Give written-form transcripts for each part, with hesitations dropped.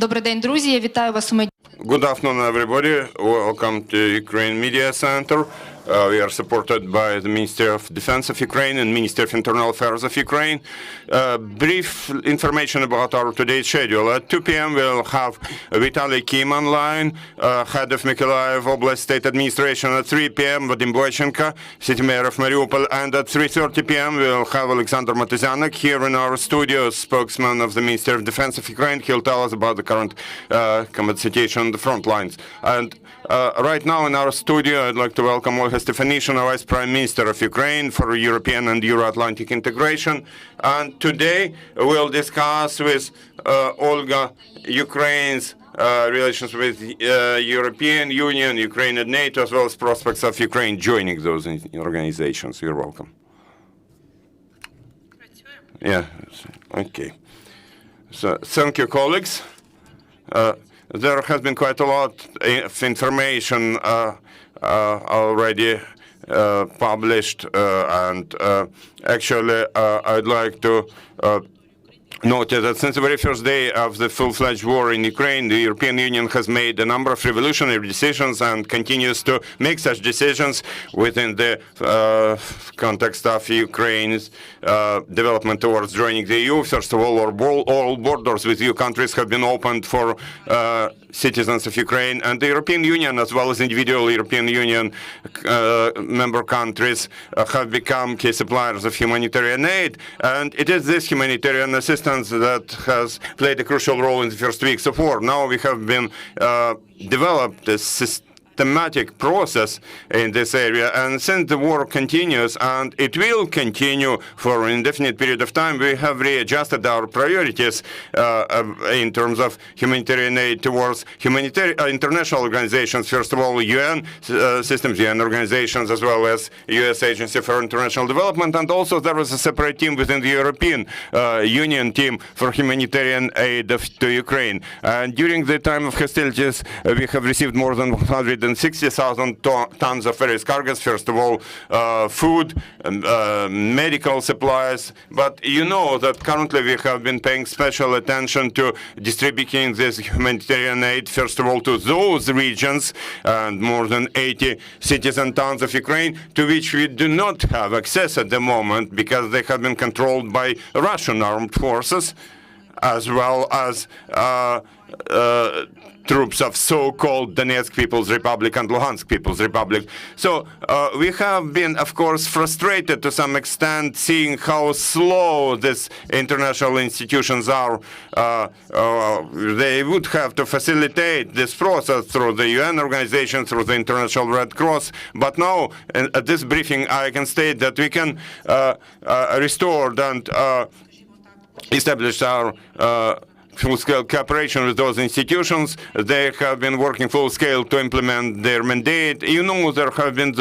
Добрий день, друзі. Я вітаю вас у медіа. Good afternoon, everybody. Welcome to Ukraine Media Center. We are supported by the Ministry of Defense of Ukraine and Ministry of Internal Affairs of Ukraine. Brief information about our today's schedule. At 2 p.m. we'll have Vitaly Kim online, head of Mykolaiv Oblast State Administration. At 3 p.m. Vadim Boychenko, city mayor of Mariupol. And at 3:30 p.m. we'll have Alexander Matuzyanak here in our studio, spokesman of the Ministry of Defense of Ukraine. He'll tell us about the current combat situation on the front lines. And right now in our studio, I'd like to welcome Olha Stefanyshyna, Vice Prime Minister of Ukraine for European and Euro-Atlantic integration. And today we'll discuss with Olga Ukraine's relations with European Union, Ukraine and NATO, as well as prospects of Ukraine joining those organizations. You're welcome. Yeah, okay. So thank you, colleagues. There has been quite a lot of information already published, and actually I'd like to note that since the very first day of the full-fledged war in Ukraine, the European Union has made a number of revolutionary decisions and continues to make such decisions within the context of Ukraine's development towards joining the EU. First of all borders with EU countries have been opened for citizens of Ukraine, and the European Union, as well as individual European Union member countries, have become key suppliers of humanitarian aid. And it is this humanitarian assistance that has played a crucial role in the first weeks of war. Now we have been developed a systematic process in this area, and since the war continues, and it will continue for an indefinite period of time, we have readjusted our priorities in terms of humanitarian aid towards international organizations. First of all, UN systems, UN organizations, as well as U.S. Agency for International Development, and also there was a separate team within the European Union team for humanitarian aid to Ukraine. And during the time of hostilities, we have received more than 160,000 tons of various cargoes. First of all, food, medical supplies. But you know that currently we have been paying special attention to distributing this humanitarian aid, first of all, to those regions, and more than 80 cities and towns of Ukraine, to which we do not have access at the moment because they have been controlled by Russian armed forces, as well as troops of so-called Donetsk People's Republic and Luhansk People's Republic. So we have been, of course, frustrated to some extent, seeing how slow these international institutions are. They would have to facilitate this process through the UN organization, through the International Red Cross. But now, at this briefing, I can state that we can restore and establish our full-scale cooperation with those institutions. They have been working full-scale to implement their mandate. You know, there have been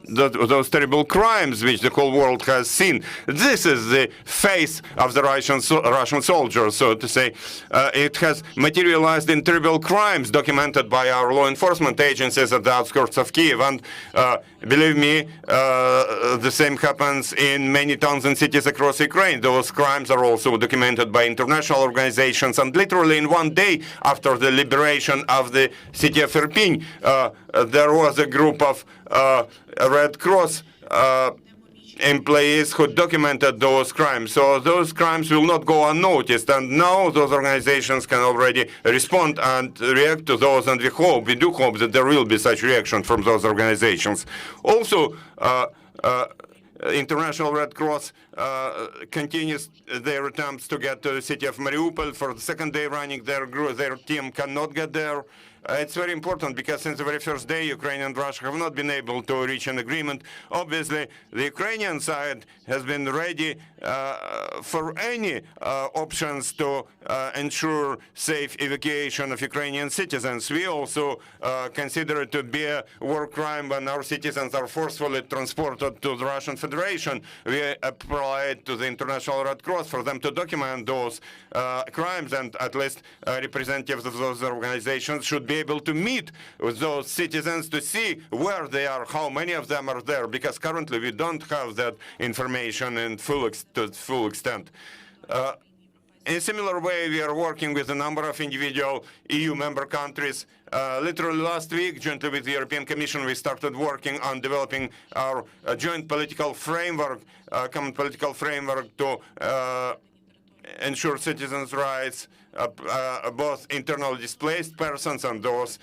those terrible crimes which the whole world has seen. This is the face of the Russian soldiers, so to say. It has materialized in terrible crimes documented by our law enforcement agencies at the outskirts of Kyiv. And believe me, the same happens in many towns and cities across Ukraine. Those crimes are also documented by international organizations. And literally in one day after the liberation of the city of Irpin, there was a group of Red Cross employees who documented those crimes. So those crimes will not go unnoticed. And now those organizations can already respond and react to those. And we do hope that there will be such reaction from those organizations. Also, International Red Cross continues their attempts to get to the city of Mariupol. For the second day running, their team cannot get there. It's very important because since the very first day, Ukraine and Russia have not been able to reach an agreement. Obviously, the Ukrainian side has been ready for any options to ensure safe evacuation of Ukrainian citizens. We also consider it to be a war crime when our citizens are forcefully transported to the Russian Federation. We applied to the International Red Cross for them to document those crimes, and at least representatives of those organizations should be able to meet with those citizens to see where they are, how many of them are there, because currently we don't have that information in full extent. In a similar way, we are working with a number of individual EU member countries. Literally last week, jointly with the European Commission, we started working on developing our joint political framework, common political framework to ensure citizens' rights, both internally displaced persons and those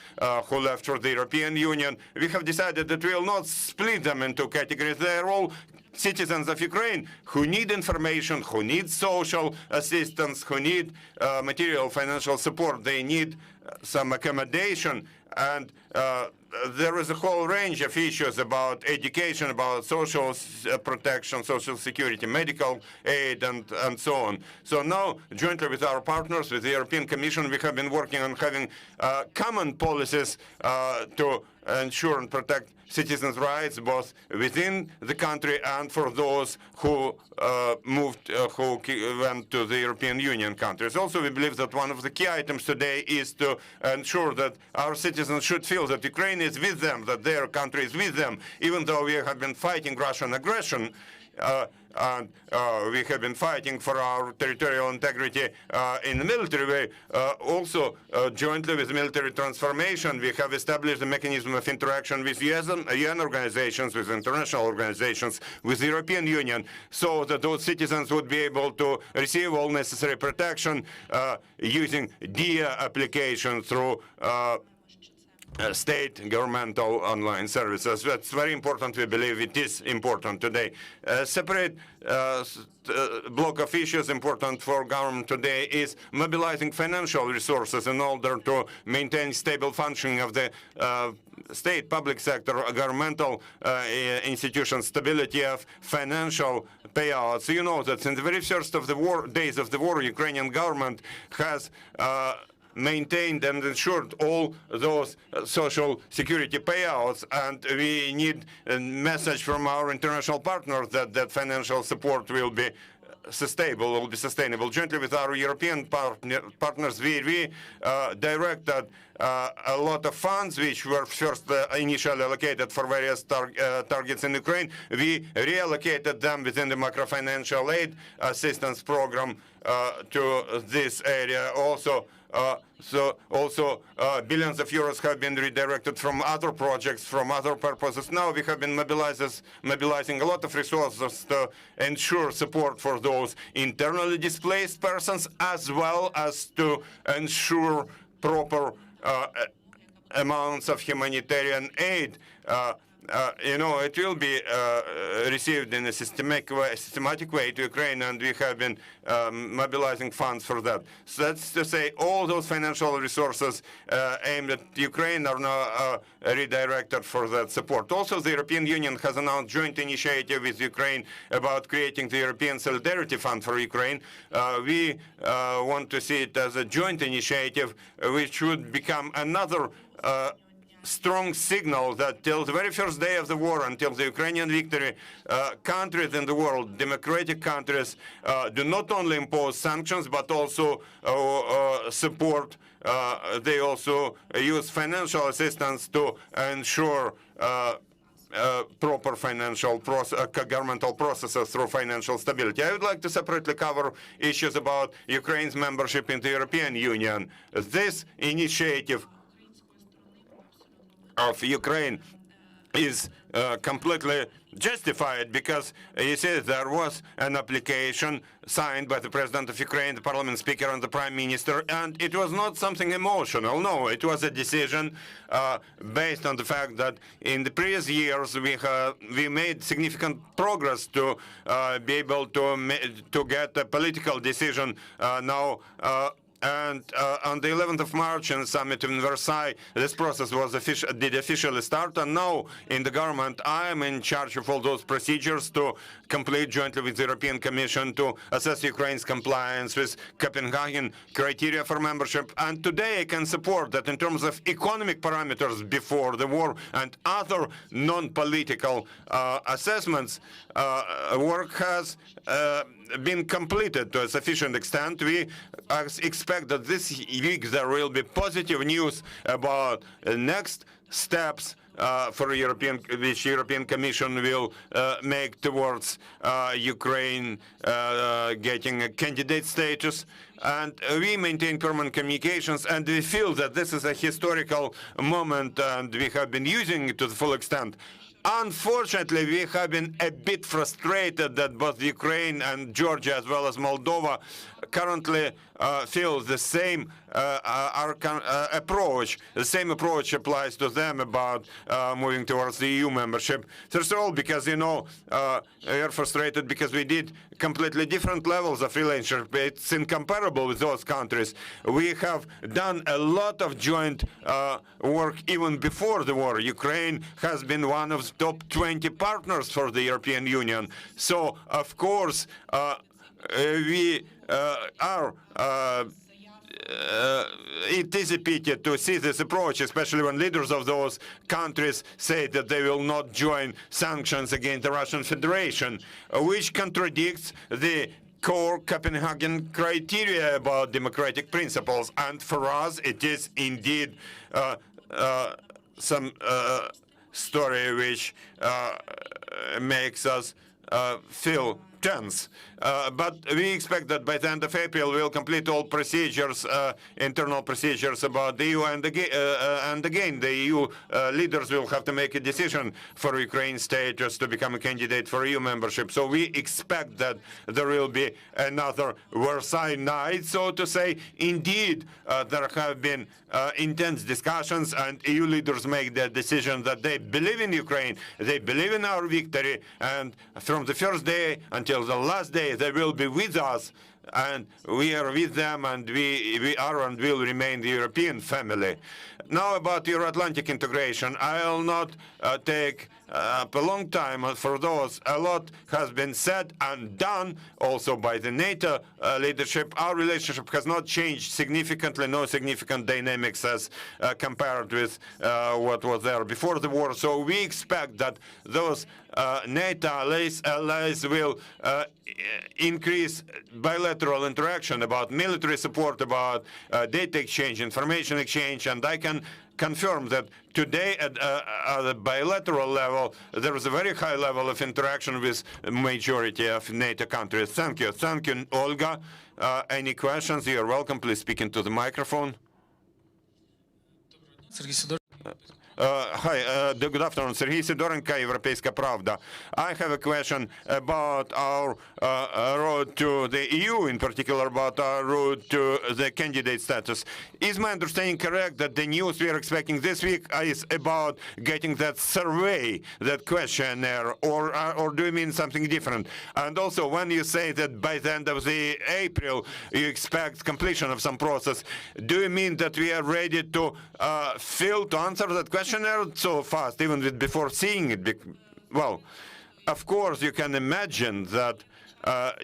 who left for the European Union. We have decided that we will not split them into categories. They are all citizens of Ukraine who need information, who need social assistance, who need material financial support. They need some accommodation, and there is a whole range of issues about education, about social protection, social security, medical aid, and so on. So now, jointly with our partners, with the European Commission, we have been working on having common policies to ensure and protect citizens' rights, both within the country and for those who who went to the European Union countries. Also, we believe that one of the key items today is to ensure that our citizens should feel that Ukraine is with them, that their country is with them, even though we have been fighting Russian aggression. And we have been fighting for our territorial integrity in the military way. Also, jointly with military transformation, we have established a mechanism of interaction with UN organizations, with international organizations, with the European Union, so that those citizens would be able to receive all necessary protection using DIA application through state governmental online services. That's very important. We believe it is important today. A separate block of issues important for government today is mobilizing financial resources in order to maintain stable functioning of the state, public sector, governmental institutions, stability of financial payouts. You know that in the very first of the days of the war, Ukrainian government has maintained and ensured all those social security payouts, and we need a message from our international partners that that financial support will be sustainable. Jointly with our European partners, we directed a lot of funds which were first initially allocated for various targets in Ukraine. We reallocated them within the macro-financial aid assistance program to this area. Also, billions of euros have been redirected from other projects, from other purposes. Now we have been mobilizing a lot of resources to ensure support for those internally displaced persons, as well as to ensure proper amounts of humanitarian aid. It will be received in a systematic way to Ukraine, and we have been mobilizing funds for that. So that's to say, all those financial resources aimed at Ukraine are now redirected for that support. Also, the European Union has announced joint initiative with Ukraine about creating the European Solidarity Fund for Ukraine. We want to see it as a joint initiative, which would become another strong signal that till the very first day of the war, until the Ukrainian victory, countries in the world, democratic countries, do not only impose sanctions, but also support. They also use financial assistance to ensure proper financial governmental processes through financial stability. I would like to separately cover issues about Ukraine's membership in the European Union. This initiative of Ukraine is completely justified, because you see there was an application signed by the President of Ukraine, the Parliament Speaker, and the Prime Minister, and it was not something emotional. No, it was a decision based on the fact that in the previous years we made significant progress to be able to get a political decision now. And on the 11th of March in the summit in Versailles, this process did officially start. And now in the government, I am in charge of all those procedures to complete jointly with the European Commission to assess Ukraine's compliance with Copenhagen criteria for membership. And today I can support that in terms of economic parameters before the war and other non-political assessments, work has been completed to a sufficient extent. We expect that this week there will be positive news about next steps for which European Commission will make towards Ukraine getting a candidate status. And we maintain permanent communications, and we feel that this is a historical moment, and we have been using it to the full extent. Unfortunately, we have been a bit frustrated that both Ukraine and Georgia, as well as Moldova, currently feel the same approach. The same approach applies to them about moving towards the EU membership. First of all, because, we are frustrated because we did completely different levels of relationship. It's incomparable with those countries. We have done a lot of joint work even before the war. Ukraine has been one of the top 20 partners for the European Union. So, of course, we are anticipated to see this approach, especially when leaders of those countries say that they will not join sanctions against the Russian Federation, which contradicts the core Copenhagen criteria about democratic principles. And for us, it is indeed some story which makes us feel tense. But we expect that by the end of April we'll complete all procedures, internal procedures about the EU, and again the EU leaders will have to make a decision for Ukraine status to become a candidate for EU membership. So we expect that there will be another Versailles night, so to say. Indeed, there have been intense discussions, and EU leaders make the decision that they believe in Ukraine, they believe in our victory, and from the first day until the last day they will be with us, and we are with them, and we are and will remain the European family. Now about Euro-Atlantic integration, I'll not take up a long time for those. A lot has been said and done also by the NATO leadership. Our relationship has not changed significantly, no significant dynamics as compared with what was there before the war. So we expect that those NATO allies will increase bilateral interaction about military support, about data exchange, information exchange, and I can confirm that today at the bilateral level there is a very high level of interaction with majority of NATO countries. Thank you. Thank you, Olga. Any questions? You're welcome. Please speak into the microphone. Hi, good afternoon. Sergei Sidorenko, Европейская Правда. I have a question about our road to the EU, in particular about our road to the candidate status. Is my understanding correct that the news we are expecting this week is about getting that survey, that questionnaire, or do you mean something different? And also, when you say that by the end of the April you expect completion of some process, do you mean that we are ready to answer that questionnaire so fast, even before seeing it? Well, of course, you can imagine that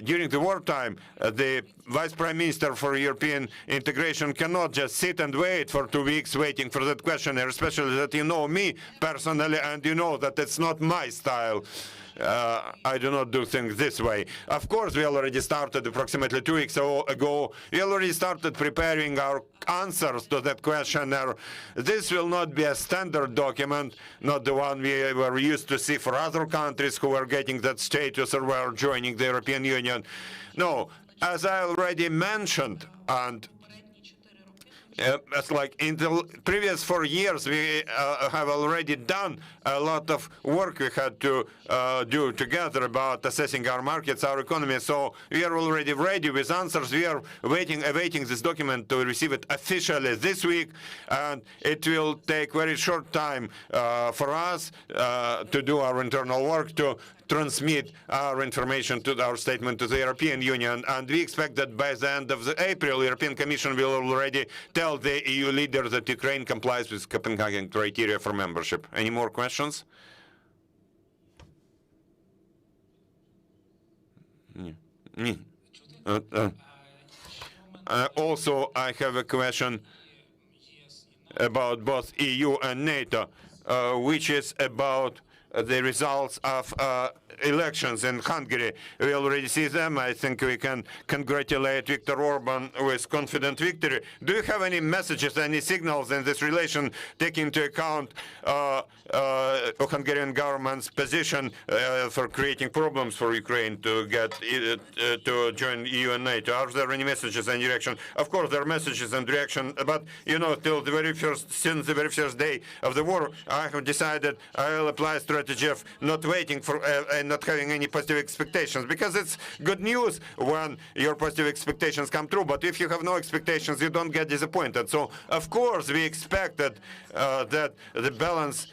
during the wartime, the Vice Prime Minister for European integration cannot just sit and wait for 2 weeks waiting for that questionnaire, especially that you know me personally and you know that it's not my style. I do not do things this way. Of course, we already started approximately 2 weeks ago. We already started preparing our answers to that questionnaire. This will not be a standard document, not the one we were used to see for other countries who are getting that status or were joining the European Union. No, as I already mentioned, and it's like in the previous 4 years, we have already done a lot of work we had to do together about assessing our markets, our economy. So we are already ready with answers. We are awaiting this document to receive it officially this week, and it will take very short time for us to do our internal work to transmit our information to our statement to the European Union, and we expect that by the end of April, the European Commission will already tell the EU leaders that Ukraine complies with Copenhagen criteria for membership. Any more questions? Also, I have a question about both EU and NATO, which is about the results of elections in Hungary. We already see them. I think we can congratulate Viktor Orban with confident victory. Do you have any messages, any signals in this relation, taking into account Hungarian government's position for creating problems for Ukraine to get to join EU and NATO? Are there any messages in direction? Of course, there are messages in direction, but since the very first day of the war, I have decided I will apply a strategy of not waiting for and not having any positive expectations, because it's good news when your positive expectations come true, but if you have no expectations, you don't get disappointed. So, of course, we expected that the balance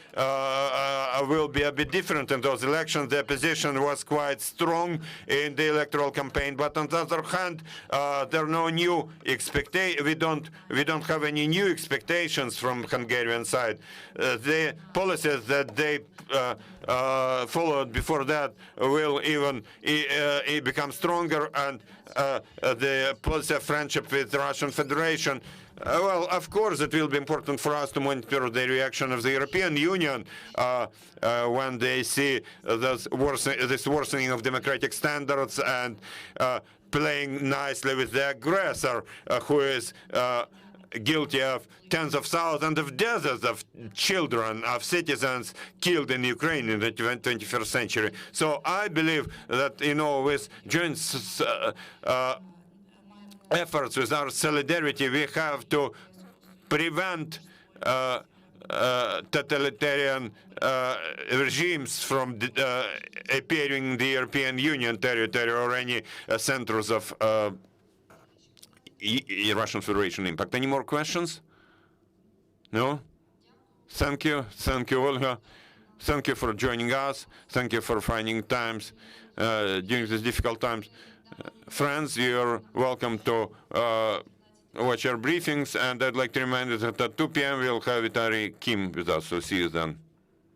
will be a bit different in those elections. The opposition was quite strong in the electoral campaign, but on the other hand, there are no new expectations. We don't have any new expectations from Hungarian side. The policies that they followed before that will even become stronger, and the policy of friendship with the Russian Federation. Well, of course, it will be important for us to monitor the reaction of the European Union when they see this worsening of democratic standards and playing nicely with the aggressor, who is guilty of tens of thousands of deaths of children, of citizens killed in Ukraine in the 21st century. So I believe that, with joint efforts, with our solidarity, we have to prevent totalitarian regimes from appearing in the European Union territory or any centers of Russian Federation impact. Any more questions? No? Thank you, Olga. Thank you for joining us. Thank you for finding times during these difficult times. Friends, you're welcome to watch our briefings, and I'd like to remind you that at 2 p.m. we'll have Vitali Kim with us, so see you then.